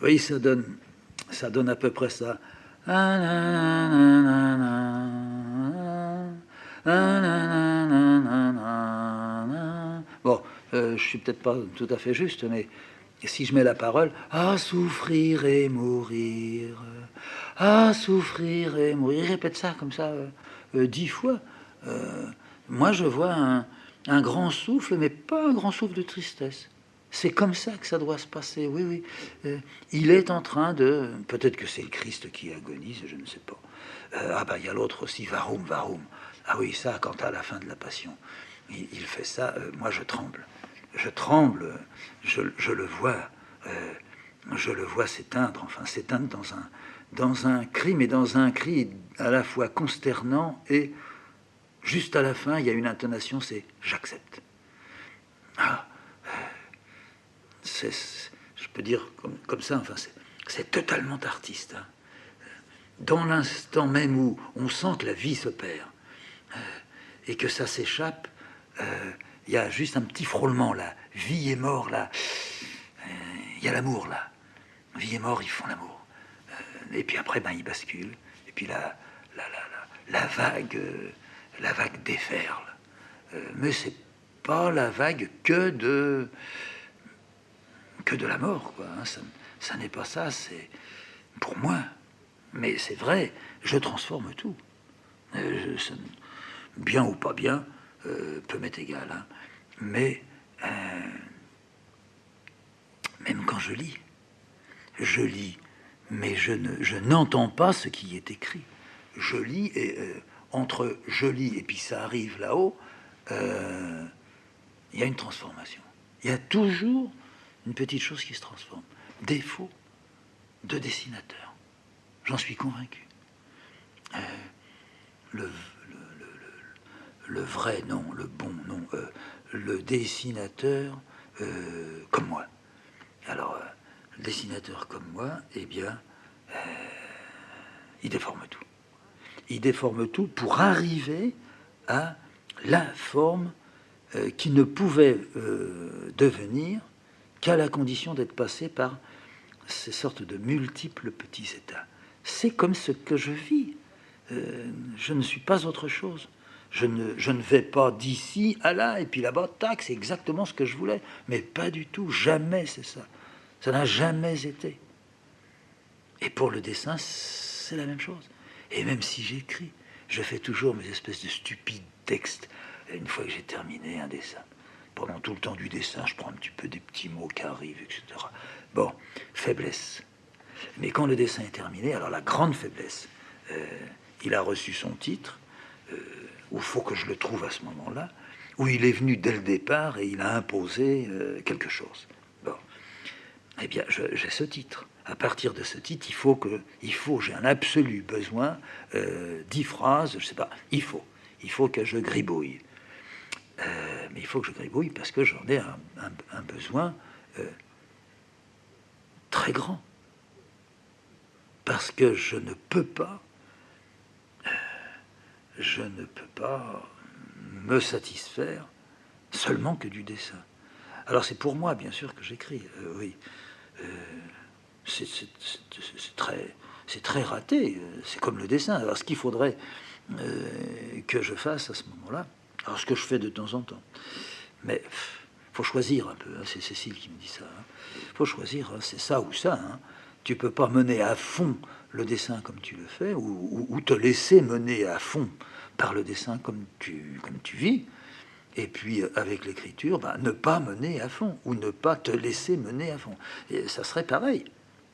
Oui, ça donne à peu près ça. Bon, je suis peut-être pas tout à fait juste, mais si je mets la parole, à souffrir et mourir, à souffrir et mourir, il répète ça comme ça 10 fois. Euh, Moi, je vois un grand souffle, mais pas un grand souffle de tristesse. C'est comme ça que ça doit se passer, oui, oui. Il est en train de... Peut-être que c'est le Christ qui agonise, je ne sais pas. Ah bah il y a l'autre aussi, Varum, Varum. Ah oui, ça, quand à la fin de la Passion, il fait ça, moi je tremble. Je tremble, je le vois. Je le vois s'éteindre, enfin s'éteindre dans un cri, mais dans un cri à la fois consternant et juste à la fin, il y a une intonation, c'est j'accepte. Ah, je peux dire comme ça, enfin, c'est totalement artiste. Hein. Dans l'instant même où on sent que la vie se perd et que ça s'échappe, il y a juste un petit frôlement là. Vie et mort là. Il y a l'amour là. Vie et mort, ils font l'amour. Et puis après, ben, ils basculent. Et puis la vague déferle. Mais c'est pas la vague que de la mort, quoi. Hein. Ça n'est pas ça, c'est pour moi. Mais c'est vrai, je transforme tout. Bien ou pas bien, peut m'être égal. Hein. Mais même quand je lis, mais je n'entends pas ce qui est écrit. Je lis et entre je lis et puis ça arrive là-haut, il y a une transformation. Il y a toujours une petite chose qui se transforme. Défaut de dessinateur. J'en suis convaincu. Le, le vrai, non. Le bon, non. Le dessinateur comme moi. Alors, le dessinateur comme moi, eh bien, il déforme tout. Il déforme tout pour arriver à la forme qui ne pouvait devenir qu'à la condition d'être passé par ces sortes de multiples petits états. C'est comme ce que je vis. Je ne suis pas autre chose. Je ne vais pas d'ici à là, et puis là-bas, tac, c'est exactement ce que je voulais. Mais pas du tout, jamais c'est ça. Ça n'a jamais été. Et pour le dessin, c'est la même chose. Et même si j'écris, je fais toujours mes espèces de stupides textes. Et une fois que j'ai terminé un dessin, pendant tout le temps du dessin, je prends un petit peu des petits mots qui arrivent, etc. Bon, faiblesse. Mais quand le dessin est terminé, alors la grande faiblesse, il a reçu son titre, où il faut que je le trouve à ce moment-là, où il est venu dès le départ et il a imposé quelque chose. Bon, eh bien, j'ai ce titre. À partir de ce titre, j'ai un absolu besoin, 10 phrases, je sais pas, il faut que je gribouille. Mais il faut que je gribouille parce que j'en ai un besoin très grand. Parce que je ne peux pas me satisfaire seulement que du dessin. Alors c'est pour moi, bien sûr, que j'écris, oui. C'est très raté, c'est comme le dessin. Alors ce qu'il faudrait que je fasse à ce moment-là, alors ce que je fais de temps en temps, mais faut choisir un peu, hein, c'est Cécile qui me dit ça, hein. Faut choisir, hein, c'est ça ou ça. Hein. Tu peux pas mener à fond le dessin comme tu le fais, ou te laisser mener à fond par le dessin comme tu vis. Et puis avec l'écriture, ben, ne pas mener à fond, ou ne pas te laisser mener à fond. Et ça serait pareil.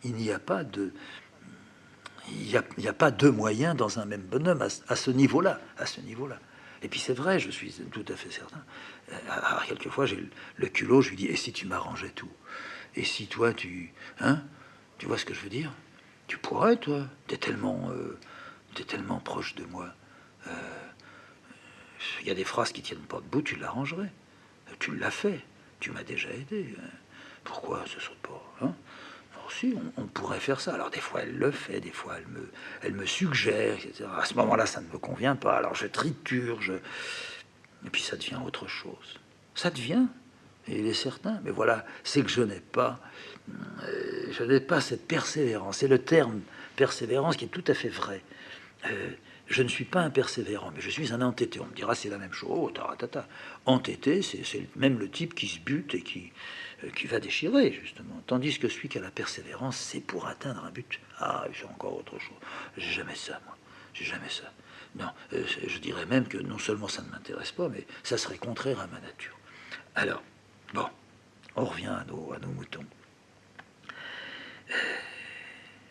Il n'y a pas de, il y a pas deux moyens dans un même bonhomme à ce niveau-là, à ce niveau-là. Et puis c'est vrai, je suis tout à fait certain. Alors, quelquefois j'ai le culot, je lui dis, et si tu m'arrangeais tout? Et si toi hein, tu vois ce que je veux dire? Tu pourrais, toi, t'es tellement proche de moi. Il y a des phrases qui tiennent pas debout, tu l'arrangerais. Tu l'as fait, tu m'as déjà aidé. Pourquoi ce serait pas, hein? Alors, si, on pourrait faire ça. Alors des fois elle le fait, des fois elle me suggère, etc. À ce moment-là, ça ne me convient pas. Alors je triture, et puis ça devient autre chose. Ça devient il est certain. Mais voilà, c'est que je n'ai pas cette persévérance. C'est le terme persévérance qui est tout à fait vrai. Je ne suis pas un persévérant, mais je suis un entêté. On me dira c'est la même chose. Oh, taratata. Entêté, c'est même le type qui se bute et qui va déchirer, justement. Tandis que celui qui a la persévérance, c'est pour atteindre un but. Ah, c'est encore autre chose. J'ai jamais ça, moi. J'ai jamais ça. Non, je dirais même que non seulement ça ne m'intéresse pas, mais ça serait contraire à ma nature. Alors, bon, on revient à nos moutons.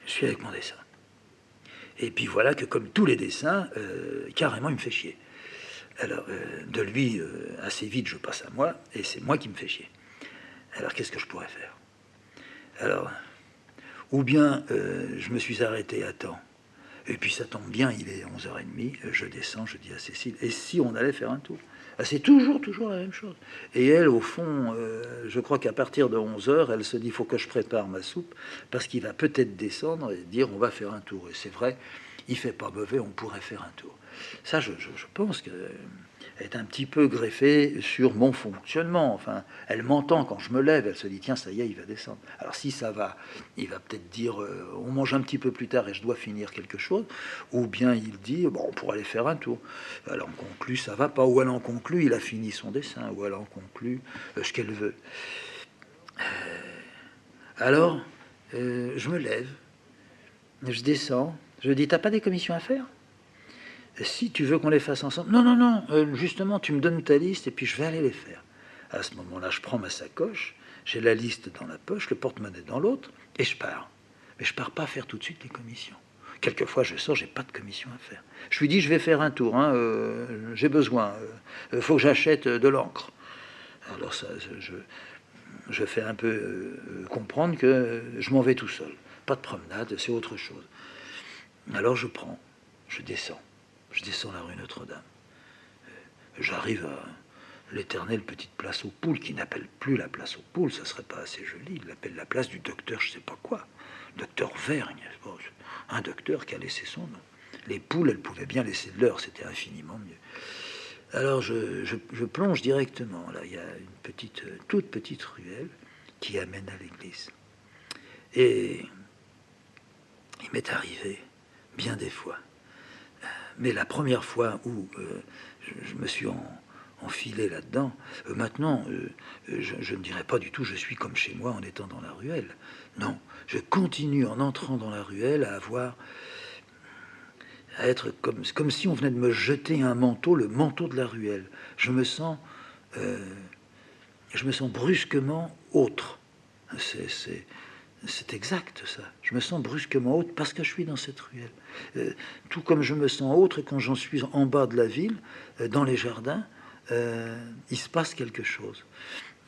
Je suis avec mon dessin. Et puis voilà que comme tous les dessins, carrément il me fait chier. Alors de lui, assez vite je passe à moi, et c'est moi qui me fais chier. Alors qu'est-ce que je pourrais faire? Alors, ou bien je me suis arrêté à temps, et puis ça tombe bien, il est 11h30, je descends, je dis à Cécile, et si on allait faire un tour? C'est toujours la même chose. Et elle, au fond, je crois qu'à partir de 11h, elle se dit, il faut que je prépare ma soupe, parce qu'il va peut-être descendre et dire, on va faire un tour. Et c'est vrai, il fait pas mauvais, on pourrait faire un tour. Ça, je pense que est un petit peu greffée sur mon fonctionnement. Enfin, elle m'entend quand je me lève, elle se dit, tiens, ça y est, il va descendre. Alors si ça va, il va peut-être dire, on mange un petit peu plus tard et je dois finir quelque chose, ou bien il dit, bon, on pourrait aller faire un tour. Elle en conclut, ça va pas, ou elle en conclut, il a fini son dessin, ou elle en conclut ce qu'elle veut. Alors, je me lève, je descends, je dis, t'as pas des commissions à faire? Si tu veux qu'on les fasse ensemble. Non, non, non, justement, tu me donnes ta liste et puis je vais aller les faire. À ce moment-là, je prends ma sacoche, j'ai la liste dans la poche, le porte-monnaie dans l'autre, et je pars. Mais je pars pas faire tout de suite les commissions. Quelquefois, je sors, j'ai pas de commission à faire. Je lui dis, je vais faire un tour, hein, j'ai besoin, faut que j'achète de l'encre. Alors ça, je fais un peu comprendre que je m'en vais tout seul. Pas de promenade, c'est autre chose. Alors je prends, je descends la rue Notre-Dame. J'arrive à l'éternelle petite place aux poules, qui n'appelle plus la place aux poules, ça serait pas assez joli, il l'appelle la place du docteur je sais pas quoi, docteur Vergne, un docteur qui a laissé son nom. Les poules, elles pouvaient bien laisser de leur, c'était infiniment mieux. Alors je plonge directement, là il y a une petite, toute petite ruelle qui amène à l'église. Et il m'est arrivé bien des fois, mais la première fois où je me suis enfilé là-dedans, maintenant, je ne dirais pas du tout je suis comme chez moi en étant dans la ruelle. Non, je continue en entrant dans la ruelle à être comme si on venait de me jeter un manteau, le manteau de la ruelle. Je me sens brusquement autre. C'est exact, ça. Je me sens brusquement autre parce que je suis dans cette ruelle. Tout comme je me sens autre quand j'en suis en bas de la ville, dans les jardins, il se passe quelque chose.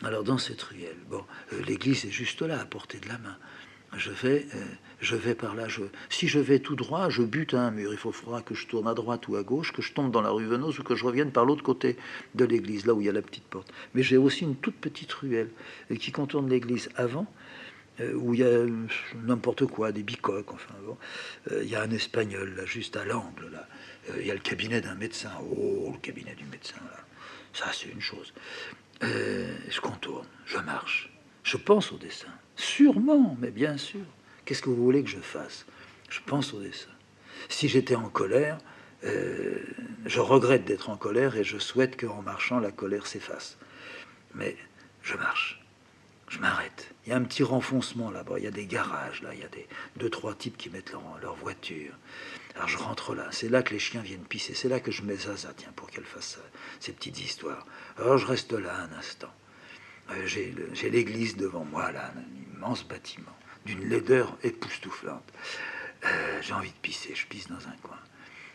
Alors, dans cette ruelle, bon, l'église est juste là, à portée de la main. Je vais par là. Si je vais tout droit, je bute à un mur. Il faudra que je tourne à droite ou à gauche, que je tombe dans la rue Venoz ou que je revienne par l'autre côté de l'église, là où il y a la petite porte. Mais j'ai aussi une toute petite ruelle qui contourne l'église avant, où il y a n'importe quoi, des bicoques, enfin bon. Il y a un espagnol, là, juste à l'angle, là. Il y a le cabinet d'un médecin. Oh, le cabinet du médecin, là. Ça, c'est une chose. Je contourne, je marche. Je pense au dessin. Sûrement, mais bien sûr. Qu'est-ce que vous voulez que je fasse? Je pense au dessin. Si j'étais en colère, je regrette d'être en colère et je souhaite qu'en marchant, la colère s'efface. Mais je marche. Je m'arrête. Il y a un petit renfoncement là-bas. Il y a des garages là. Il y a deux, trois types qui mettent leur voiture. Alors je rentre là. C'est là que les chiens viennent pisser. C'est là que je mets Zaza, tiens, pour qu'elle fasse ces petites histoires. Alors je reste là un instant. J'ai l'église devant moi, là, un immense bâtiment, d'une laideur époustouflante. J'ai envie de pisser. Je pisse dans un coin.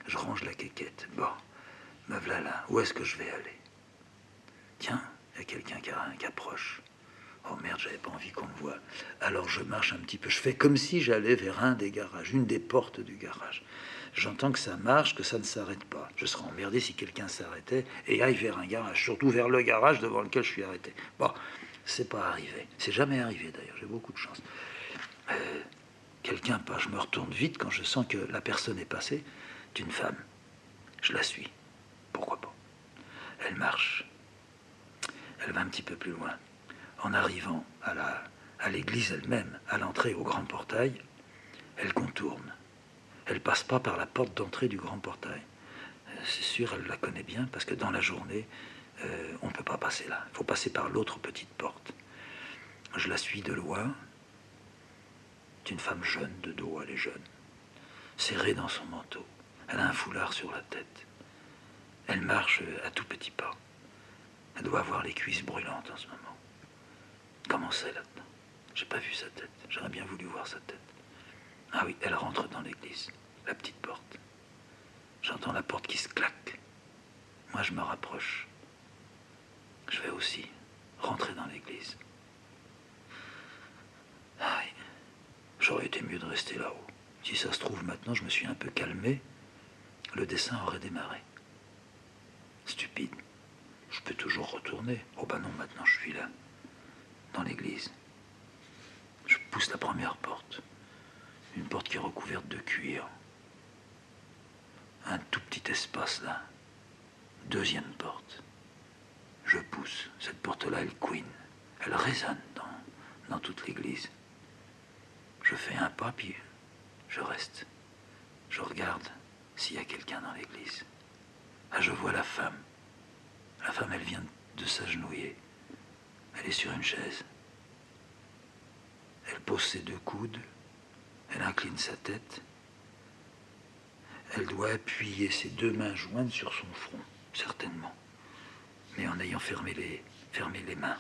Je range la quéquette. Bon, me voilà là. Où est-ce que je vais aller? Tiens, il y a quelqu'un qui approche. Oh merde, j'avais pas envie qu'on me voie. Alors je marche un petit peu. Je fais comme si j'allais vers un des garages, une des portes du garage. J'entends que ça marche, que ça ne s'arrête pas. Je serais emmerdé si quelqu'un s'arrêtait et aille vers un garage, surtout vers le garage devant lequel je suis arrêté. Bon, c'est pas arrivé. C'est jamais arrivé d'ailleurs, j'ai beaucoup de chance. Quelqu'un passe, je me retourne vite quand je sens que la personne est passée. C'est une femme. Je la suis. Pourquoi pas? Elle marche. Elle va un petit peu plus loin. en arrivant à l'église elle-même, à l'entrée au grand portail, elle contourne. Elle passe pas par la porte d'entrée du grand portail. C'est sûr, elle la connaît bien, parce que dans la journée, on ne peut pas passer là. Il faut passer par l'autre petite porte. Je la suis de loin. C'est une femme jeune, de dos, elle est jeune, serrée dans son manteau. Elle a un foulard sur la tête. Elle marche à tout petits pas. Elle doit avoir les cuisses brûlantes en ce moment. Comment c'est là-dedans? J'ai pas vu sa tête. J'aurais bien voulu voir sa tête. Ah oui, elle rentre dans l'église. La petite porte. J'entends la porte qui se claque. Moi, je me rapproche. Je vais aussi rentrer dans l'église. Ah oui, j'aurais été mieux de rester là-haut. Si ça se trouve, maintenant, je me suis un peu calmé. Le dessin aurait démarré. Stupide. Je peux toujours retourner. Oh ben non, maintenant je suis là, dans l'église. Je pousse la première porte. Une porte qui est recouverte de cuir. Un tout petit espace là. Deuxième porte. Je pousse. Cette porte-là, elle couine. Elle résonne dans toute l'église. Je fais un pas, puis je reste. Je regarde s'il y a quelqu'un dans l'église. Ah, je vois la femme. La femme, elle vient de s'agenouiller. Elle est sur une chaise. Elle pose ses deux coudes. Elle incline sa tête. Elle doit appuyer ses deux mains jointes sur son front, certainement. Mais en ayant fermé les mains.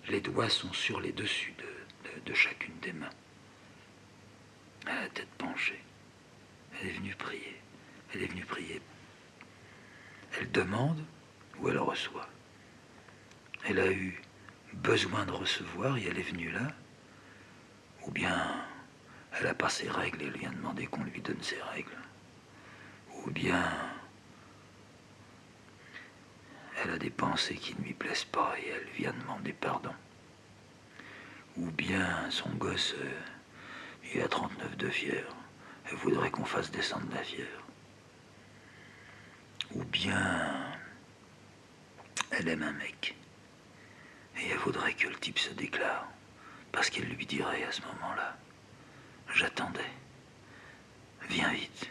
Les doigts sont sur les dessus de chacune des mains. Elle a la tête penchée. Elle est venue prier. Elle est venue prier. Elle demande ou elle reçoit. Elle a eu besoin de recevoir et elle est venue là. Ou bien elle n'a pas ses règles et elle vient demander qu'on lui donne ses règles. Ou bien elle a des pensées qui ne lui plaisent pas et elle vient demander pardon. Ou bien son gosse, il a 39 de fièvre. Elle voudrait qu'on fasse descendre la fièvre. Ou bien elle aime un mec. Et elle voudrait que le type se déclare. Parce qu'elle lui dirait à ce moment-là, j'attendais. Viens vite.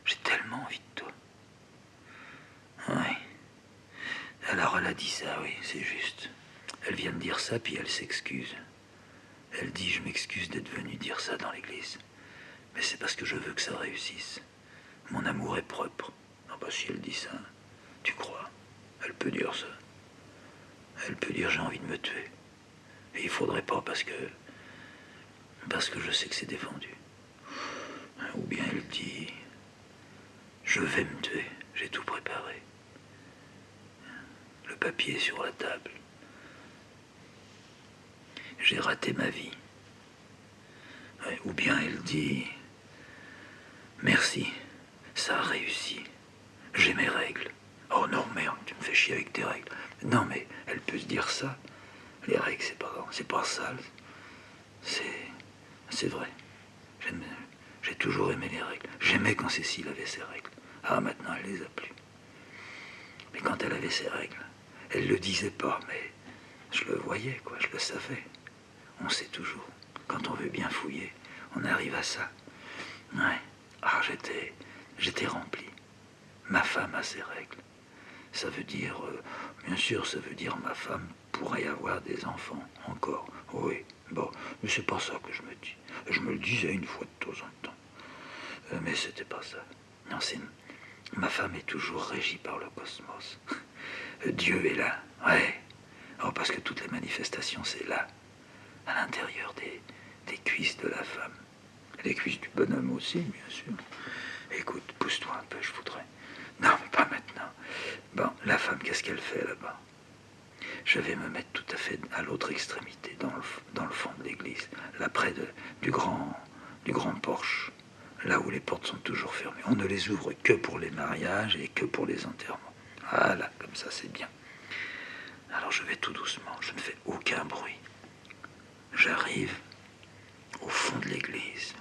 J'ai tellement envie de toi. Oui. Alors elle a dit ça, oui, c'est juste. Elle vient de dire ça, puis elle s'excuse. Elle dit, je m'excuse d'être venue dire ça dans l'église. Mais c'est parce que je veux que ça réussisse. Mon amour est propre. Ah bah si elle dit ça, tu crois? Elle peut dire ça. Elle peut dire j'ai envie de me tuer. Et il faudrait pas parce que je sais que c'est défendu. Ou bien elle dit je vais me tuer, j'ai tout préparé. Le papier est sur la table. J'ai raté ma vie. Ou bien elle dit merci, ça a réussi. J'ai mes règles. Oh non, merde, tu me fais chier avec tes règles. Non, mais elle peut se dire ça. Les règles, c'est pas sale. C'est vrai. J'ai toujours aimé les règles. J'aimais quand Cécile avait ses règles. Ah, maintenant, elle les a plus. Mais quand elle avait ses règles, elle le disait pas, mais je le voyais, quoi, je le savais. On sait toujours. Quand on veut bien fouiller, on arrive à ça. Ouais. Ah, j'étais rempli. Ma femme a ses règles. Ça veut dire, bien sûr, ça veut dire ma femme pourrait avoir des enfants encore. Oui, bon, mais c'est pas ça que je me dis. Je me le disais une fois de temps en temps. Mais c'était pas ça. Non, c'est... Ma femme est toujours régie par le cosmos. Dieu est là, ouais. Oh, parce que toutes les manifestations, c'est là, à l'intérieur des cuisses de la femme. Les cuisses du bonhomme aussi, bien sûr. Écoute, pousse-toi un peu, je voudrais. Non, mais pas maintenant. Bon, la femme, qu'est-ce qu'elle fait là-bas? Je vais me mettre tout à fait à l'autre extrémité, dans le fond de l'église, là près du grand porche, là où les portes sont toujours fermées. On ne les ouvre que pour les mariages et que pour les enterrements. Voilà, comme ça c'est bien. Alors je vais tout doucement, je ne fais aucun bruit. J'arrive au fond de l'église.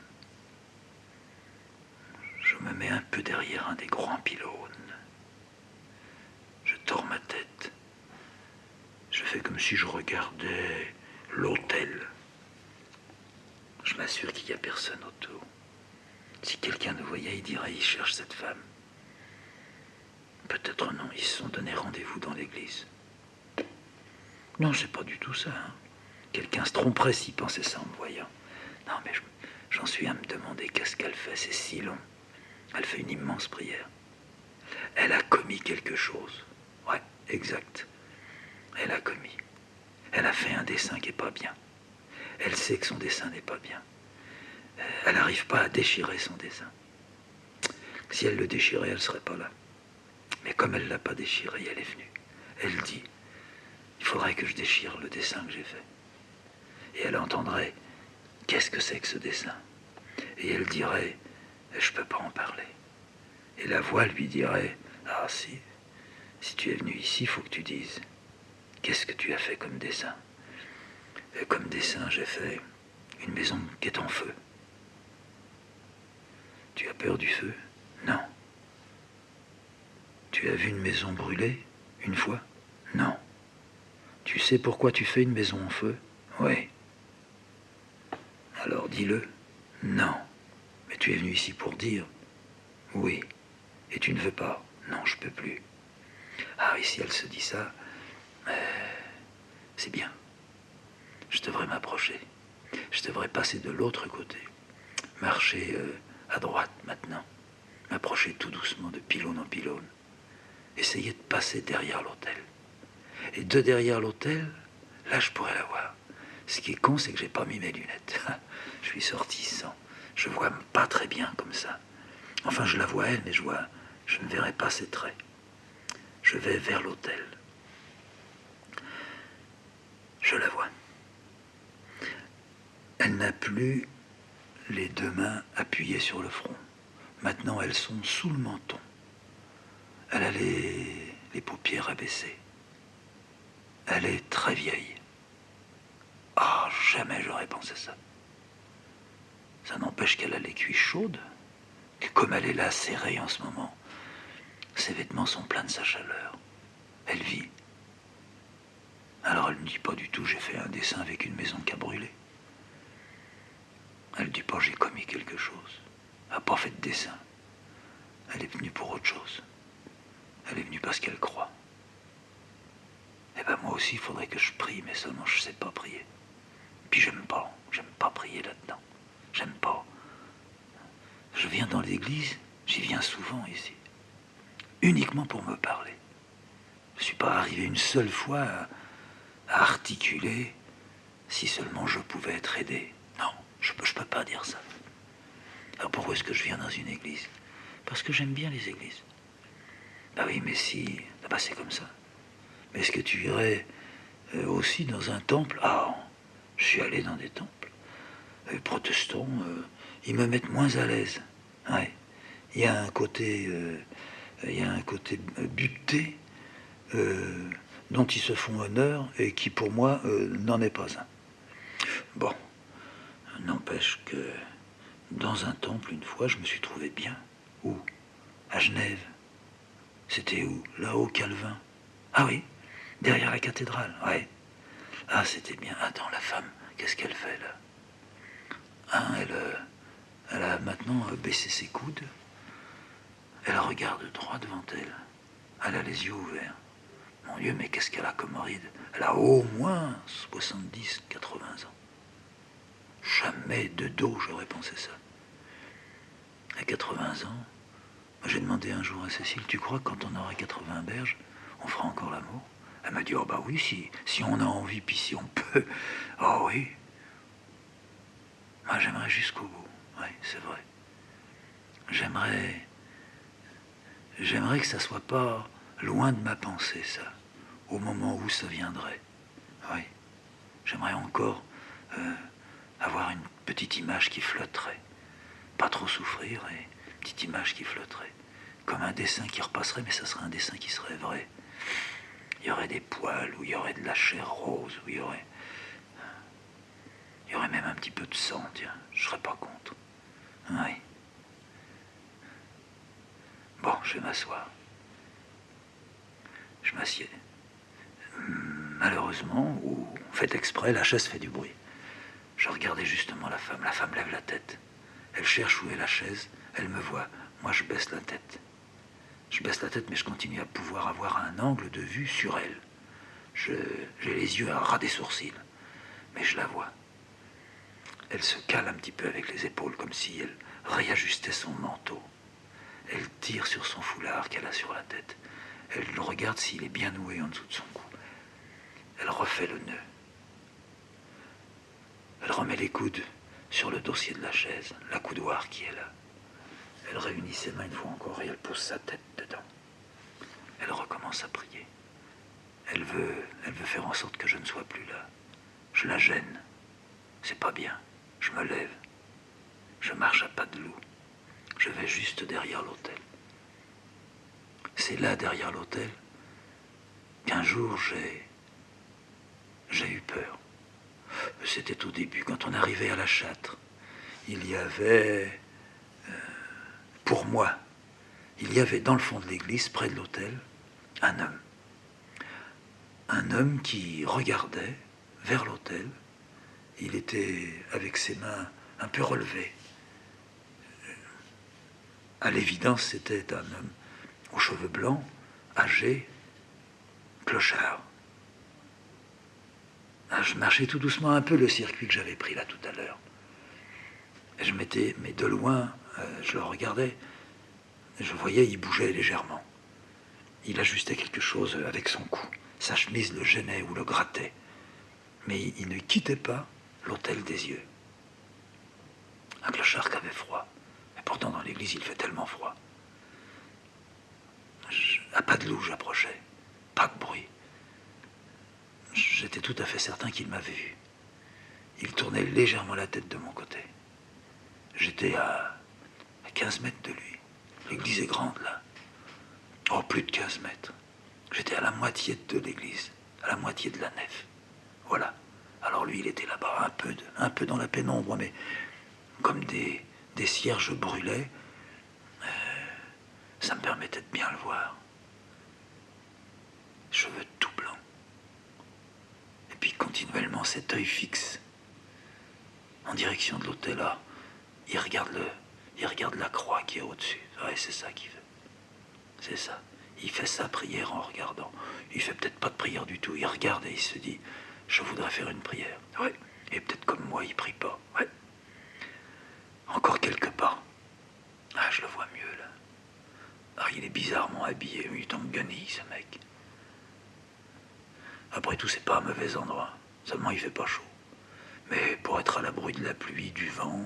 Je me mets un peu derrière un des grands pylônes. Je tords ma tête. fais comme si je regardais l'hôtel. Je m'assure qu'il n'y a personne autour. Si quelqu'un nous voyait, il dirait, il cherche cette femme. Peut-être non, ils se sont donné rendez-vous dans l'église. Non, c'est pas du tout ça. Hein. Quelqu'un se tromperait s'il pensait ça en me voyant. Non, mais j'en suis à me demander qu'est-ce qu'elle fait, c'est si long. Elle fait une immense prière. Elle a commis quelque chose. Ouais, exact. Elle a commis. Elle a fait un dessin qui n'est pas bien. Elle sait que son dessin n'est pas bien. Elle n'arrive pas à déchirer son dessin. Si elle le déchirait, elle ne serait pas là. Mais comme elle ne l'a pas déchiré, elle est venue. Elle dit, il faudrait que je déchire le dessin que j'ai fait. Et elle entendrait, qu'est-ce que c'est que ce dessin? Et elle dirait, je ne peux pas en parler. Et la voix lui dirait, ah si tu es venu ici, il faut que tu dises, qu'est-ce que tu as fait comme dessin? Et comme dessin, j'ai fait une maison qui est en feu. Tu as peur du feu? Non. Tu as vu une maison brûler une fois? Non. Tu sais pourquoi tu fais une maison en feu? Oui. Alors dis-le. Non. Mais tu es venu ici pour dire? Oui. Et tu ne veux pas? Non, je peux plus. Ah, et si elle se dit ça, c'est bien. Je devrais m'approcher. Je devrais passer de l'autre côté. Marcher à droite maintenant. M'approcher tout doucement de pylône en pylône. Essayer de passer derrière l'hôtel. Et de derrière l'hôtel, là je pourrais la voir. Ce qui est con, c'est que j'ai pas mis mes lunettes. Je suis sorti sans. Je vois pas très bien comme ça. Enfin, je la vois elle, mais je ne verrai pas ses traits. Je vais vers l'hôtel. Je la vois. Elle n'a plus les deux mains appuyées sur le front. Maintenant, elles sont sous le menton. Elle a les paupières abaissées. Elle est très vieille. Ah, jamais j'aurais pensé ça. Ça n'empêche qu'elle a les cuisses chaudes, que comme elle est là serrée en ce moment, ses vêtements sont pleins de sa chaleur. Elle vit. Alors elle ne dit pas du tout, j'ai fait un dessin avec une maison qui a brûlé. Elle ne dit pas, j'ai commis quelque chose. Elle n'a pas fait de dessin. Elle est venue pour autre chose. Elle est venue parce qu'elle croit. Eh ben moi aussi, il faudrait que je prie, mais seulement je ne sais pas prier. Puis j'aime pas prier là-dedans. J'aime pas. Je viens dans l'église, j'y viens souvent ici. Uniquement pour me parler. Je ne suis pas arrivé une seule fois à articuler si seulement je pouvais être aidé. Non, je peux pas dire ça. Alors pourquoi est-ce que je viens dans une église? Parce que j'aime bien les églises. Bah oui, mais si... Ah bah c'est comme ça. Mais est-ce que tu irais aussi dans un temple? Ah, je suis allé dans des temples. Protestants, ils me mettent moins à l'aise. Ouais. Il y a un côté... buté dont ils se font honneur et qui pour moi n'en est pas un. Bon, n'empêche que dans un temple, une fois, je me suis trouvé bien. Où? À Genève. C'était où? Là-haut, Calvin. Ah oui, derrière la cathédrale, ouais. Ah, c'était bien. Attends, la femme, qu'est-ce qu'elle fait là? Ah, elle a maintenant baissé ses coudes. Elle regarde droit devant elle. Elle a les yeux ouverts. Mon Dieu, mais qu'est-ce qu'elle a comme ride? Elle a au moins 70, 80 ans. Jamais de dos, j'aurais pensé ça. À 80 ans, j'ai demandé un jour à Cécile, tu crois que quand on aura 80 berges, on fera encore l'amour? Elle m'a dit, oh bah oui, si on a envie, puis si on peut. Oh oui. Moi, j'aimerais jusqu'au bout. Oui, c'est vrai. J'aimerais que ça soit pas loin de ma pensée, ça, au moment où ça viendrait. Oui. J'aimerais encore avoir une petite image qui flotterait. Pas trop souffrir, et une petite image qui flotterait. Comme un dessin qui repasserait, mais ça serait un dessin qui serait vrai. Il y aurait des poils, ou il y aurait de la chair rose, ou il y aurait même un petit peu de sang, tiens, je serais pas contre. Oui. Bon, je vais m'asseoir. Je m'assieds. malheureusement, ou fait exprès, la chaise fait du bruit. Je regardais justement la femme lève la tête. Elle cherche où est la chaise, elle me voit, moi je baisse la tête. Je baisse la tête, mais je continue à pouvoir avoir un angle de vue sur elle. J'ai les yeux à ras des sourcils, mais je la vois. Elle se cale un petit peu avec les épaules, comme si elle réajustait son manteau. Elle tire sur son foulard qu'elle a sur la tête. Elle regarde s'il est bien noué en dessous de son cou. Elle refait le nœud. Elle remet les coudes sur le dossier de la chaise, la coudoir qui est là. Elle réunit ses mains une fois encore et elle pose sa tête dedans. Elle recommence à prier. Elle veut faire en sorte que je ne sois plus là. Je la gêne. C'est pas bien. Je me lève. Je marche à pas de loup. Je vais juste derrière l'autel. C'est là, derrière l'autel, qu'un jour j'ai eu peur. C'était au début, quand on arrivait à la Châtre. Il y avait, pour moi, il y avait dans le fond de l'église, près de l'autel, un homme. Un homme qui regardait vers l'autel. Il était avec ses mains un peu relevées. À l'évidence, c'était un homme aux cheveux blancs, âgé, clochard. Je marchais tout doucement un peu le circuit que j'avais pris là tout à l'heure. Je m'étais, mais de loin, je le regardais. Je voyais, il bougeait légèrement. Il ajustait quelque chose avec son cou. Sa chemise le gênait ou le grattait. Mais il ne quittait pas l'autel des yeux. Un clochard qui avait froid. Et pourtant, dans l'église, il fait tellement froid. À pas de loup, j'approchais. Pas de bruit. J'étais tout à fait certain qu'il m'avait vu. Il tournait légèrement la tête de mon côté. J'étais à 15 mètres de lui. L'église est grande, là. Oh, plus de 15 mètres. J'étais à la moitié de l'église, à la moitié de la nef. Voilà. Alors lui, il était là-bas, un peu dans la pénombre, mais comme des cierges brûlaient, ça me permettait de bien le voir. Cheveux tout blancs. Et puis continuellement, cet œil fixe en direction de l'autel là. Il regarde la croix qui est au-dessus. Ouais, c'est ça qu'il fait. C'est ça. Il fait sa prière en regardant. Il fait peut-être pas de prière du tout. Il regarde et il se dit, je voudrais faire une prière. Ouais. Et peut-être comme moi, il prie pas. Ouais. Encore quelques pas. Ah, je le vois mieux là. Ah, il est bizarrement habillé. Il est en guenille, ce mec. Après tout, c'est pas un mauvais endroit. Seulement, il fait pas chaud. Mais pour être à l'abri de la pluie, du vent,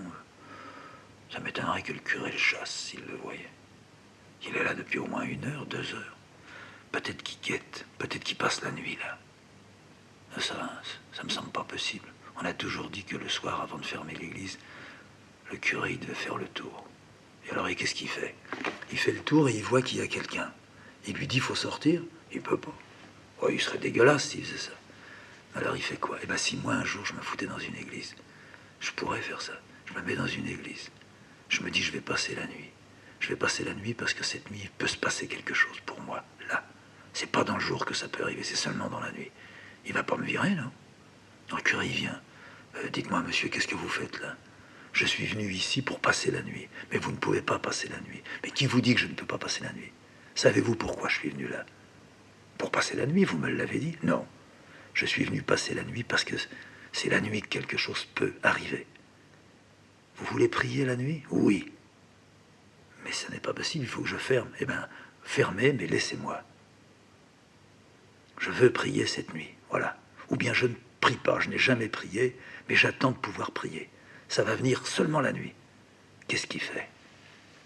ça m'étonnerait que le curé le chasse s'il le voyait. Il est là depuis au moins 1 heure, 2 heures. Peut-être qu'il guette, peut-être qu'il passe la nuit là. Ça me semble pas possible. On a toujours dit que le soir, avant de fermer l'église, le curé il devait faire le tour. Et alors, qu'est-ce qu'il fait? Il fait le tour et il voit qu'il y a quelqu'un. Il lui dit, faut sortir. Il peut pas. Oh, il serait dégueulasse s'il faisait ça. Alors il fait quoi? Eh bien, si moi un jour je me foutais dans une église, je pourrais faire ça. Je me mets dans une église. Je me dis, je vais passer la nuit. Je vais passer la nuit parce que cette nuit, il peut se passer quelque chose pour moi, là. C'est pas dans le jour que ça peut arriver, c'est seulement dans la nuit. Il va pas me virer, non? Le curé, il vient. Dites-moi, monsieur, qu'est-ce que vous faites là? Je suis venu ici pour passer la nuit. Mais vous ne pouvez pas passer la nuit. Mais qui vous dit que je ne peux pas passer la nuit? Savez-vous pourquoi je suis venu là? Pour passer la nuit, vous me l'avez dit? Non. Je suis venu passer la nuit parce que c'est la nuit que quelque chose peut arriver. Vous voulez prier la nuit? Oui. Mais ça n'est pas possible, il faut que je ferme. Eh bien, fermez, mais laissez-moi. Je veux prier cette nuit, voilà. Ou bien je ne prie pas, je n'ai jamais prié, mais j'attends de pouvoir prier. Ça va venir seulement la nuit. Qu'est-ce qu'il fait?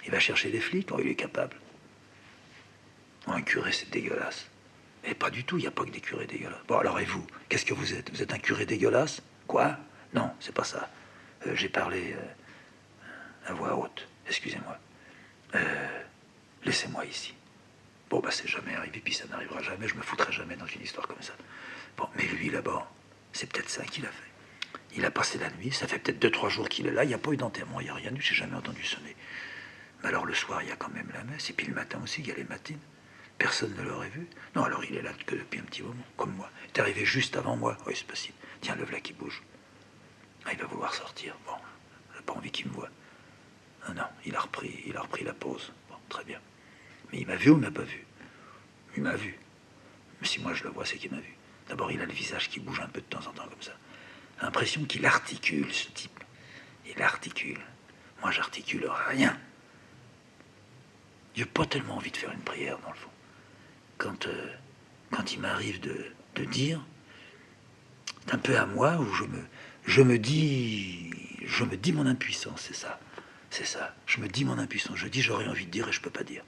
Il va chercher les flics? Oh, il est capable. Oh, un curé, c'est dégueulasse. Mais pas du tout, il n'y a pas que des curés dégueulasses. Bon, alors et vous? Qu'est-ce que vous êtes? Vous êtes un curé dégueulasse? Quoi? Non, c'est pas ça. J'ai parlé à voix haute. Excusez-moi. Laissez-moi ici. Bon, bah c'est jamais arrivé, puis ça n'arrivera jamais. Je me foutrai jamais dans une histoire comme ça. Bon, mais lui, là-bas, c'est peut-être ça qu'il a fait. Il a passé la nuit, ça fait peut-être 2-3 jours qu'il est là. Il n'y a pas eu d'enterrement, il n'y a rien eu, j'ai jamais entendu sonner. Mais alors le soir, il y a quand même la messe, et puis le matin aussi, il y a les matines. Personne ne l'aurait vu. Non, alors il est là que depuis un petit moment, comme moi. Il est arrivé juste avant moi. Oui, c'est possible. Tiens, le voilà qui bouge. Ah, il va vouloir sortir. Bon, j'ai pas envie qu'il me voie. Ah non, il a repris la pause. Bon, très bien. Mais il m'a vu ou il m'a pas vu? Il m'a vu. Mais si moi je le vois, c'est qu'il m'a vu. D'abord, il a le visage qui bouge un peu de temps en temps comme ça. L'impression qu'il articule, ce type. Il articule. Moi, j'articule rien. J'ai pas tellement envie de faire une prière, dans le fond. Quand il m'arrive de dire, c'est un peu à moi où je me dis mon impuissance, c'est ça. Je me dis mon impuissance. Je dis j'aurais envie de dire et je peux pas dire.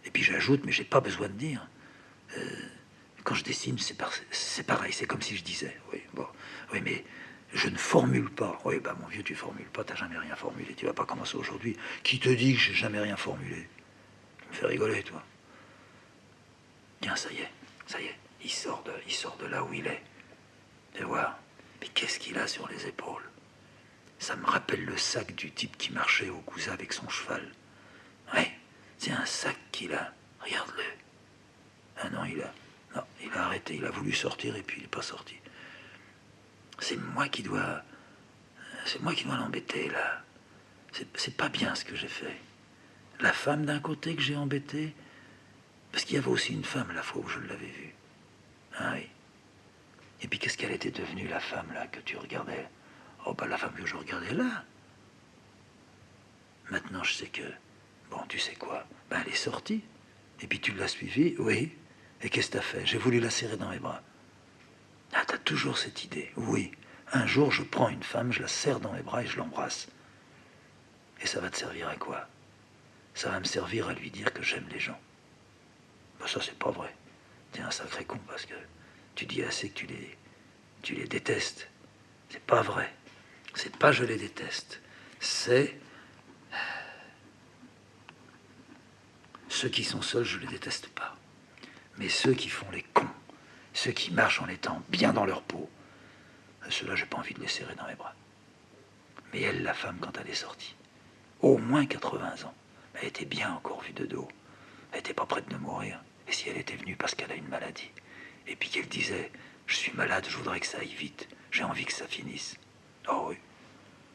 Et puis j'ajoute, mais j'ai pas besoin de dire. Quand je dessine, c'est pareil. C'est comme si je disais. Oui, bon, oui, mais je ne formule pas. Oui, bah mon vieux, tu formules pas. T'as jamais rien formulé. Tu vas pas commencer aujourd'hui. Qui te dit que j'ai jamais rien formulé? Tu me fais rigoler, toi. Tiens, ça y est. Il sort de là où il est. Et voir. Mais qu'est-ce qu'il a sur les épaules? Ça me rappelle le sac du type qui marchait au cousin avec son cheval. Ouais, c'est un sac qu'il a. Regarde-le. Ah non, il a arrêté. Il a voulu sortir et puis il n'est pas sorti. C'est moi qui dois l'embêter là. C'est pas bien ce que j'ai fait. La femme d'un côté que j'ai embêtée, parce qu'il y avait aussi une femme la fois où je l'avais vue. Ah oui. Et puis qu'est-ce qu'elle était devenue, la femme là que tu regardais? Oh bah la femme que je regardais là. Maintenant je sais que, bon tu sais quoi, ben elle est sortie. Et puis tu l'as suivie, oui. Et qu'est-ce que t'as fait? J'ai voulu la serrer dans mes bras. Ah, t'as toujours cette idée, oui. Un jour je prends une femme, je la serre dans mes bras et je l'embrasse. Et ça va te servir à quoi? Ça va me servir à lui dire que j'aime les gens. Ben ça c'est pas vrai. T'es un sacré con parce que tu dis assez que tu les détestes. C'est pas vrai. C'est pas je les déteste. C'est ceux qui sont seuls, je les déteste pas. Mais ceux qui font les cons, ceux qui marchent en étant bien dans leur peau, ceux-là, j'ai pas envie de les serrer dans mes bras. Mais elle, la femme, quand elle est sortie, au moins 80 ans, elle était bien encore vue de dos. Elle était pas prête de mourir. Et si elle était venue parce qu'elle a une maladie, et puis qu'elle disait, je suis malade, je voudrais que ça aille vite, j'ai envie que ça finisse. Oh oui,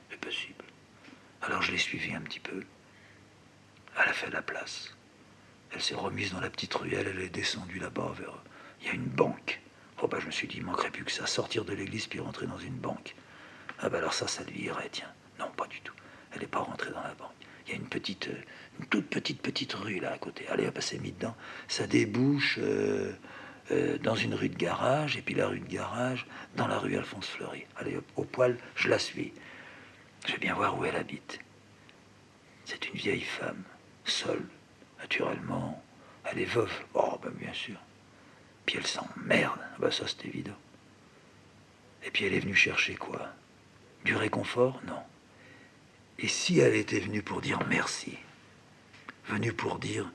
c'est possible. Alors je l'ai suivie un petit peu. Elle a fait la place. Elle s'est remise dans la petite ruelle, elle est descendue là-bas vers... Il y a une banque. Oh bah je me suis dit, il manquerait plus que ça, sortir de l'église puis rentrer dans une banque. Ah bah alors ça lui irait, tiens. Non, pas du tout. Elle n'est pas rentrée dans la banque. Il y a une toute petite rue là à côté. Allez, hop, elle s'est mise dedans. Ça débouche dans une rue de garage, et puis la rue de garage, dans la rue Alphonse Fleury. Allez, hop, au poil, je la suis. Je vais bien voir où elle habite. C'est une vieille femme, seule, naturellement. Elle est veuve. Oh, ben bien sûr. Puis elle s'emmerde. Ben ça, c'est évident. Et puis elle est venue chercher quoi? Du réconfort? Non. Et si elle était venue pour dire merci, venue pour dire,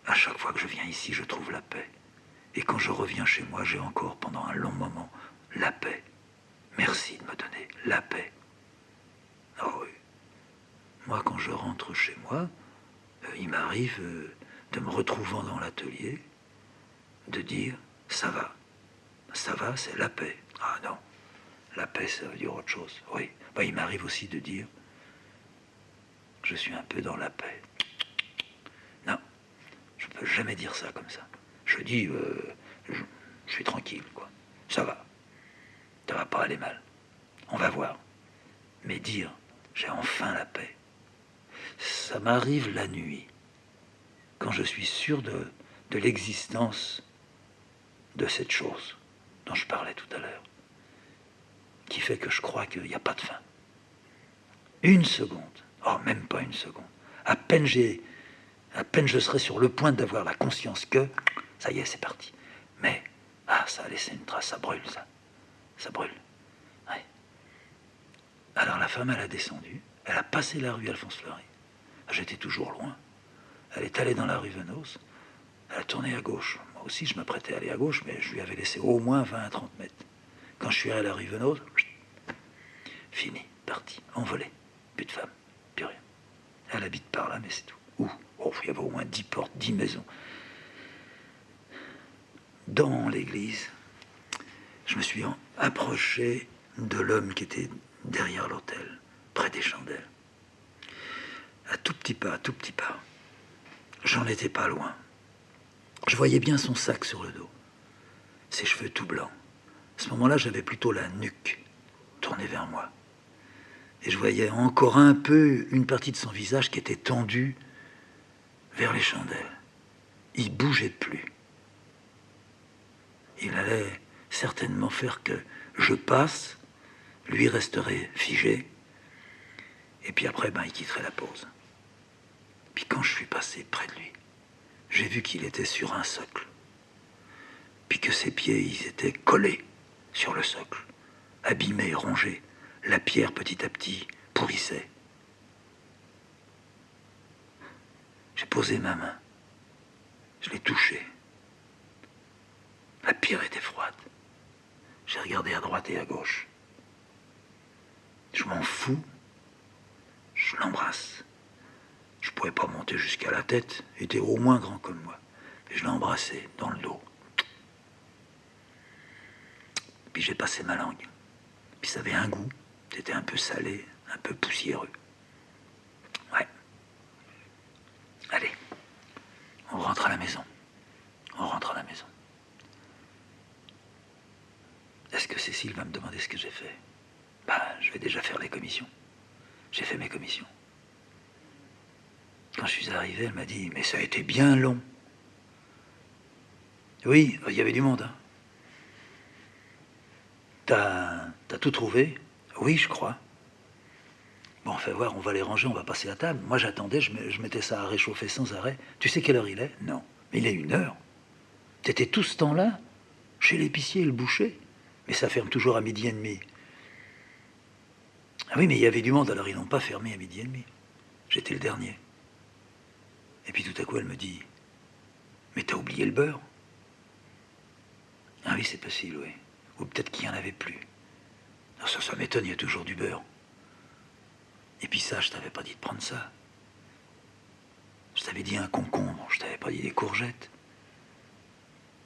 à chaque fois que je viens ici, je trouve la paix. Et quand je reviens chez moi, j'ai encore, pendant un long moment, la paix. Merci de me donner la paix. Ah oui. Moi, quand je rentre chez moi, il m'arrive, de me retrouvant dans l'atelier, de dire, ça va, c'est la paix. Ah non, la paix, ça veut dire autre chose. Oui, ben, il m'arrive aussi de dire, je suis un peu dans la paix. Non, je peux jamais dire ça comme ça. Je dis, je suis tranquille, quoi. Ça va pas aller mal. On va voir. Mais dire, j'ai enfin la paix, ça m'arrive la nuit, quand je suis sûr de l'existence de cette chose dont je parlais tout à l'heure, qui fait que je crois qu'il n'y a pas de fin. Une seconde, oh même pas une seconde, à peine je serai sur le point d'avoir la conscience que, ça y est, c'est parti. Mais, ça a laissé une trace, ça brûle, ça brûle. Ouais. Alors la femme, elle a descendu, elle a passé la rue Alphonse Fleury. J'étais toujours loin. Elle est allée dans la rue Venos, elle a tourné à gauche. Moi aussi, je m'apprêtais à aller à gauche, mais je lui avais laissé au moins 20 à 30 mètres. Quand je suis allé à la rue Venos, fini, parti, envolé. Plus de femme, plus rien. Elle habite par là, mais c'est tout. Où? Oh, il y avait au moins 10 portes, 10 maisons. dans l'église, je me suis approché de l'homme qui était derrière l'autel, près des chandelles. À tout petit pas, j'en étais pas loin. Je voyais bien son sac sur le dos, ses cheveux tout blancs. À ce moment-là, j'avais plutôt la nuque tournée vers moi. Et je voyais encore un peu une partie de son visage qui était tendue vers les chandelles. Il bougeait plus. Il allait certainement faire que je passe, lui resterait figé, et puis après, il quitterait la pause. Puis quand je suis passé près de lui, j'ai vu qu'il était sur un socle, puis que ses pieds, ils étaient collés sur le socle, abîmés, rongés. La pierre, petit à petit, pourrissait. J'ai posé ma main. Je l'ai touché. La pierre était froide. J'ai regardé à droite et à gauche. Je m'en fous. Je l'embrasse. Je ne pouvais pas monter jusqu'à la tête. Il était au moins grand comme moi. Et je l'ai embrassé dans le dos. Puis j'ai passé ma langue. Puis ça avait un goût. C'était un peu salé, un peu poussiéreux. Ouais. Allez. On rentre à la maison. On rentre à la maison. Est-ce que Cécile va me demander ce que j'ai fait? Je vais déjà faire les commissions. J'ai fait mes commissions. Quand je suis arrivé, elle m'a dit « Mais ça a été bien long. » Oui, il y avait du monde. Hein. T'as tout trouvé? Oui, je crois. Bon, fais voir, on va les ranger, on va passer à table. Moi, j'attendais, je mettais ça à réchauffer sans arrêt. Tu sais quelle heure il est? Non. Mais il est 1 heure. T'étais tout ce temps-là chez l'épicier et le boucher. Mais ça ferme toujours à 12h30. Ah oui, mais il y avait du monde, alors ils n'ont pas fermé à 12h30. J'étais le dernier. Et puis tout à coup, elle me dit « Mais t'as oublié le beurre ?» Ah oui, c'est possible, oui. Ou peut-être qu'il n'y en avait plus. Non, ça m'étonne, il y a toujours du beurre. Et puis ça, je t'avais pas dit de prendre ça. Je t'avais dit un concombre, je t'avais pas dit des courgettes.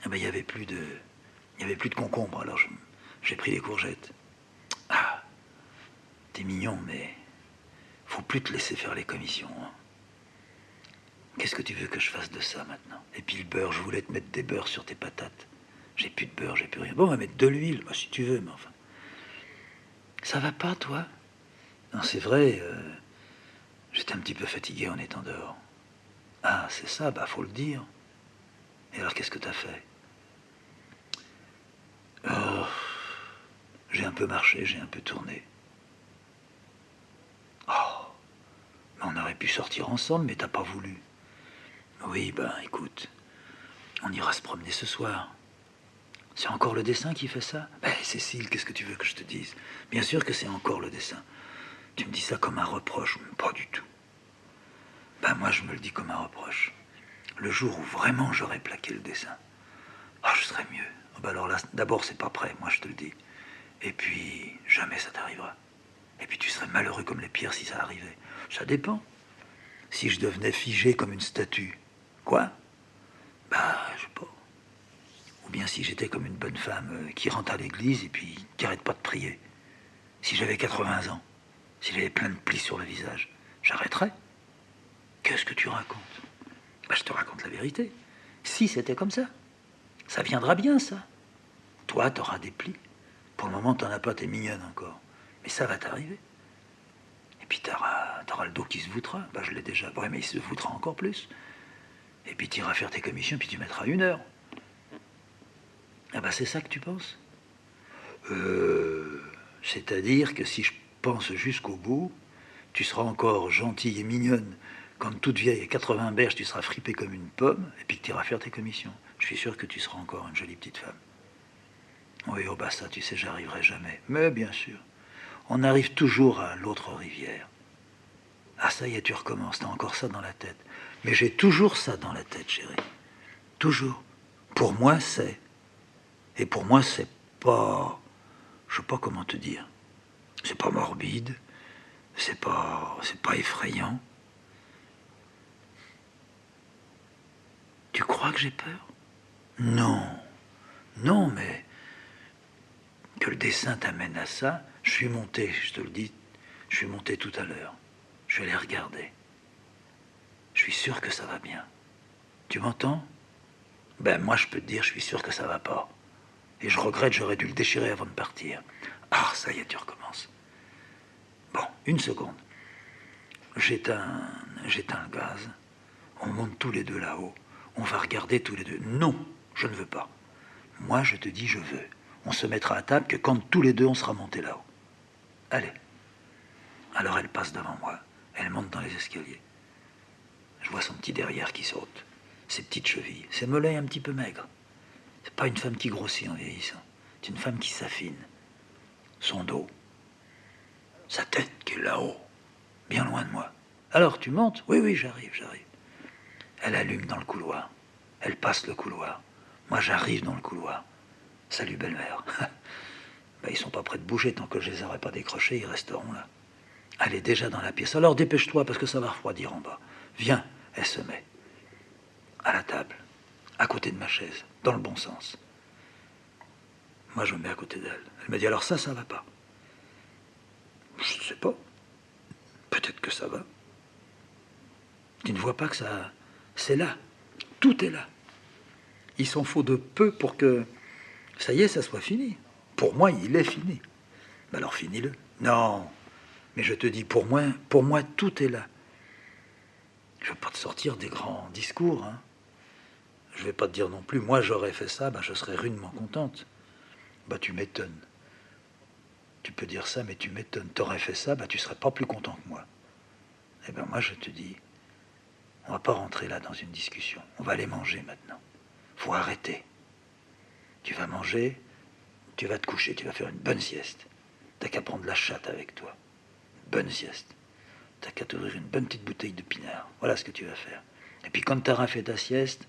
Ah il y avait plus de concombre, alors j'ai pris les courgettes. Ah, t'es mignon, mais faut plus te laisser faire les commissions. Hein. Qu'est-ce que tu veux que je fasse de ça maintenant? Et puis le beurre, je voulais te mettre des beurres sur tes patates. J'ai plus de beurre, j'ai plus rien. Bon, on va mettre de l'huile, si tu veux, mais enfin. Ça va pas, toi? Non, c'est vrai, j'étais un petit peu fatigué en étant dehors. Ah, c'est ça, faut le dire. Et alors, qu'est-ce que t'as fait? Oh, j'ai un peu marché, j'ai un peu tourné. Oh, mais on aurait pu sortir ensemble, mais t'as pas voulu. Oui, écoute, on ira se promener ce soir. C'est encore le dessin qui fait ça? Cécile, qu'est-ce que tu veux que je te dise? Bien sûr que c'est encore le dessin. Tu me dis ça comme un reproche? Pas du tout. Moi, je me le dis comme un reproche. Le jour où vraiment j'aurais plaqué le dessin, je serais mieux. Alors là, d'abord, c'est pas prêt, moi je te le dis. Et puis, jamais ça t'arrivera. Et puis, tu serais malheureux comme les pierres si ça arrivait. Ça dépend. Si je devenais figé comme une statue, quoi? Je sais pas. Ou bien si j'étais comme une bonne femme qui rentre à l'église et puis qui arrête pas de prier. Si j'avais 80 ans, si j'avais plein de plis sur le visage, j'arrêterais. Qu'est-ce que tu racontes? Je te raconte la vérité. Si c'était comme ça, ça viendra bien, ça. Toi, t'auras des plis. Pour le moment, t'en as pas, t'es mignonne encore. Mais ça va t'arriver. Et puis t'auras le dos qui se voûtera. Je l'ai déjà. Ouais, mais il se voûtera encore plus. Et puis t'iras faire tes commissions, puis tu mettras 1 heure. C'est ça que tu penses? C'est-à-dire que si je pense jusqu'au bout, tu seras encore gentille et mignonne. Quand toute vieille à 80 berges, tu seras fripée comme une pomme, et puis que tu iras faire tes commissions. Je suis sûr que tu seras encore une jolie petite femme. Oui, ça, tu sais, j'arriverai jamais. Mais bien sûr, on arrive toujours à l'autre rivière. Ah, ça y est, tu recommences, t'as encore ça dans la tête. Mais j'ai toujours ça dans la tête, chérie. Toujours. Pour moi, c'est. Et pour moi, c'est pas... Je sais pas comment te dire. C'est pas morbide. C'est pas effrayant. Tu crois que j'ai peur? Non. Non, mais que le dessin t'amène à ça, je suis monté, je te le dis, je suis monté tout à l'heure. Je vais les regarder. Je suis sûr que ça va bien. Tu m'entends? Ben moi je peux te dire, je suis sûr que ça va pas. Et je regrette, j'aurais dû le déchirer avant de partir. Ah, ça y est, tu recommences. Bon, une seconde. J'éteins le gaz. On monte tous les deux là-haut. On va regarder tous les deux. Non, je ne veux pas. Moi, je te dis, je veux. On se mettra à table que quand tous les deux, on sera montés là-haut. Allez. Alors elle passe devant moi. Elle monte dans les escaliers. Je vois son petit derrière qui saute. Ses petites chevilles. Ses mollets un petit peu maigres. C'est pas une femme qui grossit en vieillissant. C'est une femme qui s'affine. Son dos. Sa tête qui est là-haut. Bien loin de moi. Alors, tu montes? Oui, oui, j'arrive. Elle allume dans le couloir. Elle passe le couloir. Moi, j'arrive dans le couloir. Salut, belle-mère. Ben, ils sont pas prêts de bouger tant que je les aurai pas décrochés, ils resteront là. Elle est déjà dans la pièce. Alors dépêche-toi parce que ça va refroidir en bas. Viens, elle se met à la table, à côté de ma chaise, dans le bon sens. Moi, je me mets à côté d'elle. Elle me dit alors ça va pas. Je ne sais pas. Peut-être que ça va. Tu ne vois pas que ça... C'est là. Tout est là. Il s'en faut de peu pour que... Ça y est, ça soit fini. Pour moi, il est fini. Ben alors finis-le. Non. Mais je te dis, pour moi, tout est là. Je ne vais pas te sortir des grands discours. Hein. Je ne vais pas te dire non plus, moi j'aurais fait ça, ben, je serais rudement contente. Ben, tu m'étonnes. Tu peux dire ça, mais tu m'étonnes. Tu aurais fait ça, ben, tu ne serais pas plus content que moi. Eh bien moi je te dis, on va pas rentrer là dans une discussion. On va aller manger maintenant. Faut arrêter. Tu vas manger, tu vas te coucher, tu vas faire une bonne sieste. T'as qu'à prendre la chatte avec toi. Une bonne sieste. T'as qu'à t'ouvrir une bonne petite bouteille de pinard. Voilà ce que tu vas faire. Et puis quand tu auras fait ta sieste,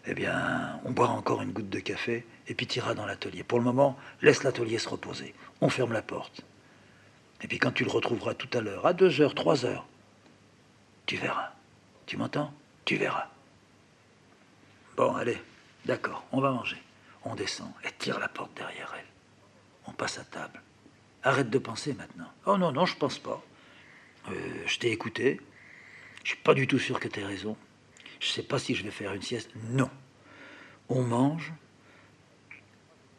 eh bien, on boira encore une goutte de café et puis tu iras dans l'atelier. Pour le moment, laisse l'atelier se reposer. On ferme la porte. Et puis quand tu le retrouveras tout à l'heure, à 2 heures, 3 heures, tu verras. Tu m'entends? Tu verras. Bon, allez, d'accord, on va manger. On descend et tire la porte derrière elle. On passe à table. Arrête de penser maintenant. Oh non, non, je pense pas. Je t'ai écouté. Je suis pas du tout sûr que tu aies raison. Je sais pas si je vais faire une sieste. Non. On mange,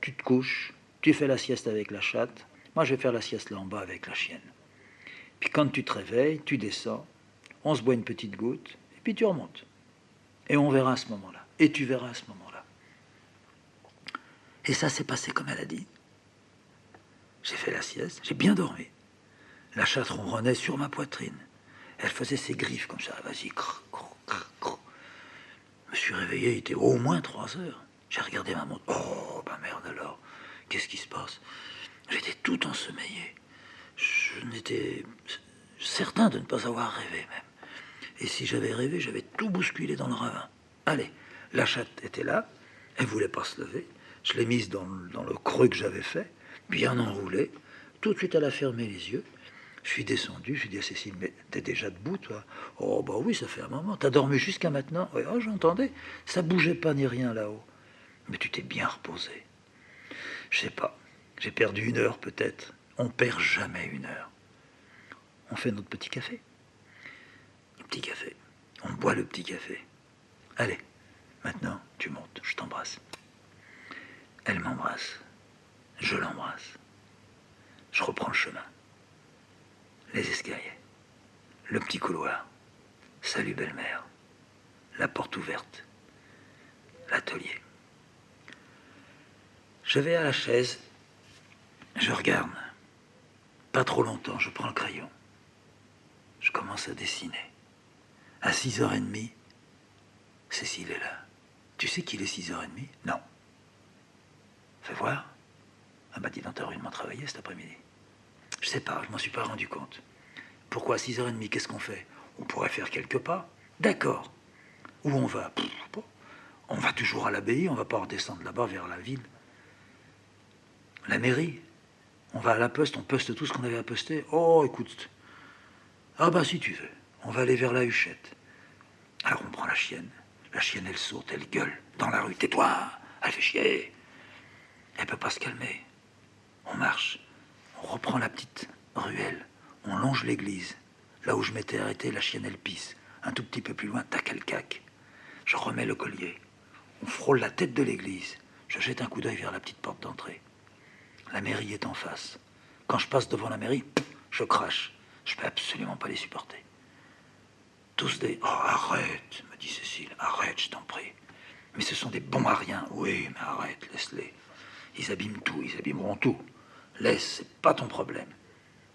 tu te couches, tu fais la sieste avec la chatte. Moi, je vais faire la sieste là en bas avec la chienne. Puis quand tu te réveilles, tu descends, on se boit une petite goutte, et puis tu remontes. Et on verra à ce moment-là. Et tu verras à ce moment-là. Et ça s'est passé comme elle a dit. J'ai fait la sieste, j'ai bien dormi. La chatte ronronnait sur ma poitrine. Elle faisait ses griffes comme ça. Vas-y, crrr, crrr, crrr, crrr. Je me suis réveillé, il était au moins 3 heures. J'ai regardé ma montre. Oh, bah merde alors. Qu'est-ce qui se passe? J'étais tout ensommeillé. Je n'étais certain de ne pas avoir rêvé même. Et si j'avais rêvé, j'avais tout bousculé dans le ravin. Allez, la chatte était là. Elle voulait pas se lever. Je l'ai mise dans le creux que j'avais fait, bien enroulé. Tout de suite, elle a fermé les yeux. Je suis descendu, je lui ai dit à Cécile, mais t'es déjà debout, toi? Oh, bah oui, ça fait un moment. T'as dormi jusqu'à maintenant? Oui, oh, j'entendais. Ça bougeait pas ni rien là-haut. Mais tu t'es bien reposé. Je sais pas. J'ai perdu 1 heure peut-être. On perd jamais 1 heure. On fait notre petit café. Le petit café. On boit le petit café. Allez, maintenant, tu montes. Je t'embrasse. Elle m'embrasse. Je l'embrasse. Je reprends le chemin. Les escaliers. Le petit couloir. Salut belle-mère. La porte ouverte. L'atelier. Je vais à la chaise. Je regarde. Pas trop longtemps, je prends le crayon. Je commence à dessiner. À 6h30, Cécile est là. Tu sais qu'il est 6h30? Non. Fais voir. Ah bah dis donc, t'as rudement travaillé cet après-midi. Je sais pas, je m'en suis pas rendu compte. Pourquoi 6h30? Qu'est-ce qu'on fait? On pourrait faire quelques pas. D'accord. Où on va? On va toujours à l'abbaye, on va pas redescendre là-bas vers la ville. La mairie. On va à la poste, on poste tout ce qu'on avait à poster. Oh, écoute. Ah bah si tu veux. On va aller vers la Huchette. Alors on prend la chienne. La chienne, elle saute, elle gueule dans la rue. Tais-toi, elle fait chier. Elle peut pas se calmer. On marche, on reprend la petite ruelle, on longe l'église. Là où je m'étais arrêté, la chienne elle pisse. Un tout petit peu plus loin, tac, elle caque. Je remets le collier. On frôle la tête de l'église. Je jette un coup d'œil vers la petite porte d'entrée. La mairie est en face. Quand je passe devant la mairie, je crache. Je peux absolument pas les supporter. Tous des... Oh, arrête, me dit Cécile. Arrête, je t'en prie. Mais ce sont des bons à rien. Oui, mais arrête, laisse-les. Ils abîment tout, ils abîmeront tout. Laisse, c'est pas ton problème.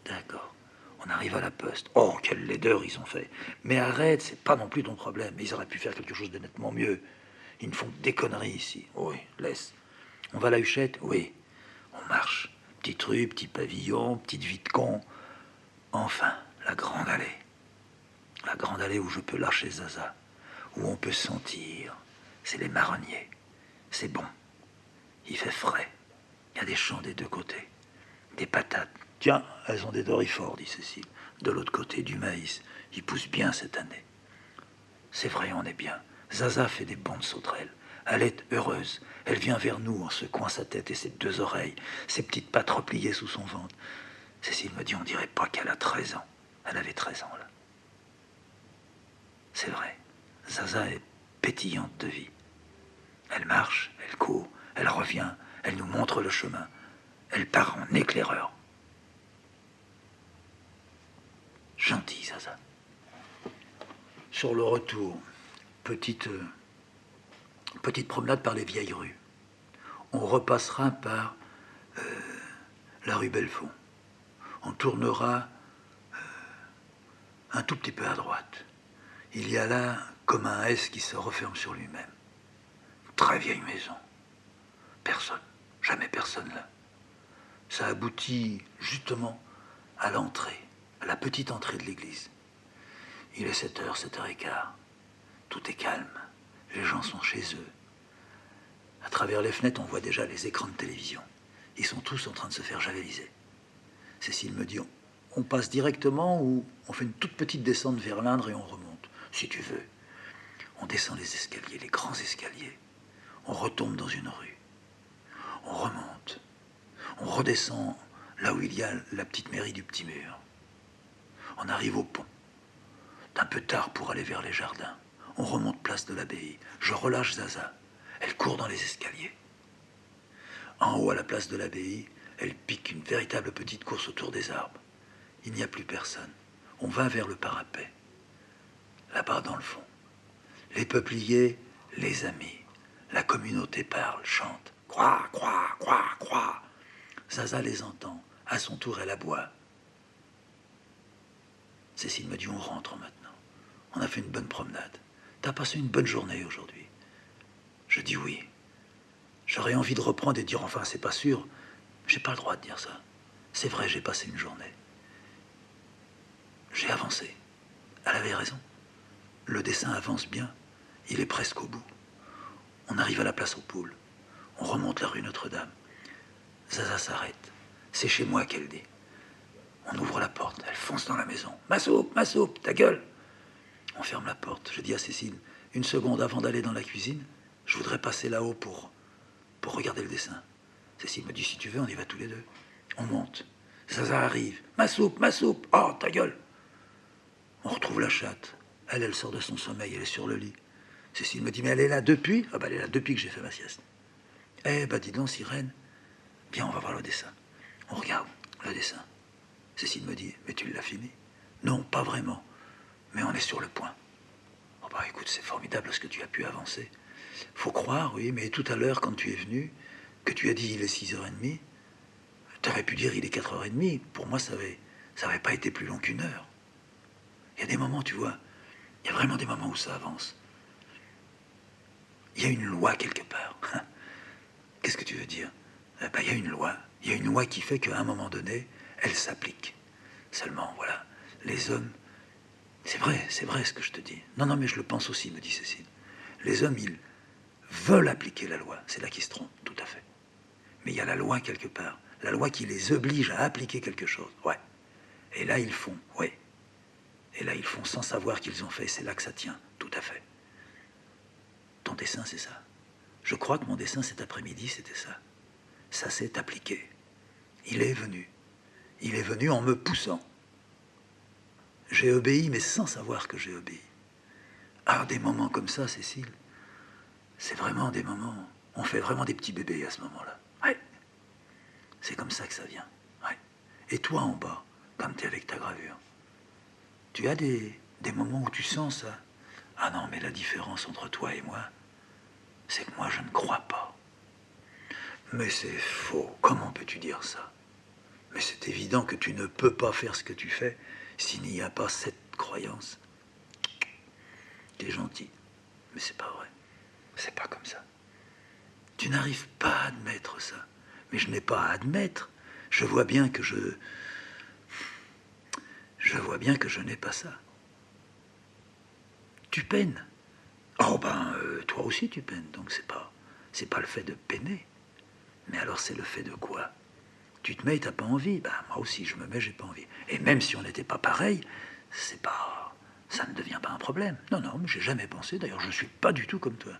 D'accord. On arrive à la poste. Oh, quelle laideur ils ont fait. Mais arrête, c'est pas non plus ton problème. Ils auraient pu faire quelque chose de nettement mieux. Ils ne font que des conneries ici. Oui, laisse. On va à la Huchette. Oui. On marche. Petite rue, petit pavillon, petite vie de con. Enfin, la grande allée. La grande allée où je peux lâcher Zaza. Où on peut sentir. C'est les marronniers. C'est bon. Il fait frais. Il y a des champs des deux côtés. Des patates. Tiens, elles ont des dorifores, dit Cécile. De l'autre côté, du maïs. Il pousse bien cette année. C'est vrai, on est bien. Zaza fait des bondes sauterelles. Elle est heureuse. Elle vient vers nous en secouant sa tête et ses deux oreilles, ses petites pattes repliées sous son ventre. Cécile me dit, on dirait pas qu'elle a 13 ans. Elle avait 13 ans, là. C'est vrai. Zaza est pétillante de vie. Elle marche, elle court, elle revient, elle nous montre le chemin. Elle part en éclaireur. Gentil, Zaza. Sur le retour, petite promenade par les vieilles rues. On repassera par la rue Belfond. On tournera un tout petit peu à droite. Il y a là comme un S qui se referme sur lui-même. Très vieille maison. Personne. Jamais personne là. Ça aboutit justement à l'entrée, à la petite entrée de l'église. Il est 7h, 7h15. Tout est calme. Les gens sont chez eux. À travers les fenêtres, on voit déjà les écrans de télévision. Ils sont tous en train de se faire javeliser. Cécile me dit, on passe directement ou on fait une toute petite descente vers l'Indre et on remonte, si tu veux. On descend les escaliers, les grands escaliers. On retombe dans une rue. On remonte. On redescend là où il y a la petite mairie du petit mur. On arrive au pont. Un peu tard pour aller vers les jardins. On remonte place de l'abbaye. Je relâche Zaza. Elle court dans les escaliers. En haut, à la place de l'abbaye, elle pique une véritable petite course autour des arbres. Il n'y a plus personne. On va vers le parapet. Là-bas, dans le fond. Les peupliers, les amis. La communauté parle, chante. Croix, croix, croix, croix. Zaza les entend. À son tour, elle aboie. Cécile me dit, on rentre maintenant. On a fait une bonne promenade. T'as passé une bonne journée aujourd'hui. Je dis oui. J'aurais envie de reprendre et de dire, enfin, c'est pas sûr. J'ai pas le droit de dire ça. C'est vrai, j'ai passé une journée. J'ai avancé. Elle avait raison. Le dessin avance bien. Il est presque au bout. On arrive à la place aux poules. On remonte la rue Notre-Dame. Zaza s'arrête. C'est chez moi qu'elle dit. On ouvre la porte. Elle fonce dans la maison. Ma soupe, ta gueule. On ferme la porte. Je dis à Cécile, une seconde avant d'aller dans la cuisine, je voudrais passer là-haut pour regarder le dessin. Cécile me dit, si tu veux, on y va tous les deux. On monte. Zaza arrive. Ma soupe. Oh, ta gueule. On retrouve la chatte. Elle sort de son sommeil, elle est sur le lit. Cécile me dit, mais elle est là depuis? Ah bah, elle est là depuis que j'ai fait ma sieste. Eh bah, dis donc, Sirène. Viens, on va voir le dessin. On regarde le dessin. Cécile me dit, mais tu l'as fini? Non, pas vraiment. Mais on est sur le point. Oh bah écoute, c'est formidable ce que tu as pu avancer. Faut croire, oui, mais tout à l'heure, quand tu es venu, que tu as dit il est 6h30, tu aurais pu dire il est 4h30. Pour moi, ça avait pas été plus long qu'une heure. Il y a des moments, tu vois, il y a vraiment des moments où ça avance. Il y a une loi quelque part. Qu'est-ce que tu veux dire? Ben, il y a une loi. Il y a une loi qui fait qu'à un moment donné, elle s'applique. Seulement, voilà, les hommes... c'est vrai ce que je te dis. Non, mais je le pense aussi, me dit Cécile. Les hommes, ils veulent appliquer la loi. C'est là qu'ils se trompent, tout à fait. Mais il y a la loi quelque part. La loi qui les oblige à appliquer quelque chose. Ouais. Et là, ils font. Ouais. Et là, ils font sans savoir qu'ils ont fait. C'est là que ça tient. Tout à fait. Ton dessin, c'est ça. Je crois que mon dessin cet après-midi, c'était ça. ça s'est appliqué. Il est venu. Il est venu en me poussant. J'ai obéi, mais sans savoir que j'ai obéi. Ah, des moments comme ça, Cécile, c'est vraiment des moments... On fait vraiment des petits bébés à ce moment-là. Ouais. C'est comme ça que ça vient. Ouais. Et toi, en bas, quand tu es avec ta gravure, tu as des moments où tu sens ça? Ah non, mais la différence entre toi et moi, c'est que moi, je ne crois pas. Mais c'est faux. Comment peux-tu dire ça? Mais c'est évident que tu ne peux pas faire ce que tu fais s'il n'y a pas cette croyance. T'es gentil, mais c'est pas vrai. C'est pas comme ça. Tu n'arrives pas à admettre ça. Mais je n'ai pas à admettre. Je vois bien que je vois bien que je n'ai pas ça. Tu peines. Oh ben, toi aussi tu peines. Donc c'est pas le fait de peiner. Mais alors c'est le fait de quoi? Tu te mets, t'as pas envie. Ben moi aussi je me mets, j'ai pas envie. Et même si on n'était pas pareil, c'est pas, ça ne devient pas un problème. Non, non, mais j'ai jamais pensé. D'ailleurs, je suis pas du tout comme toi.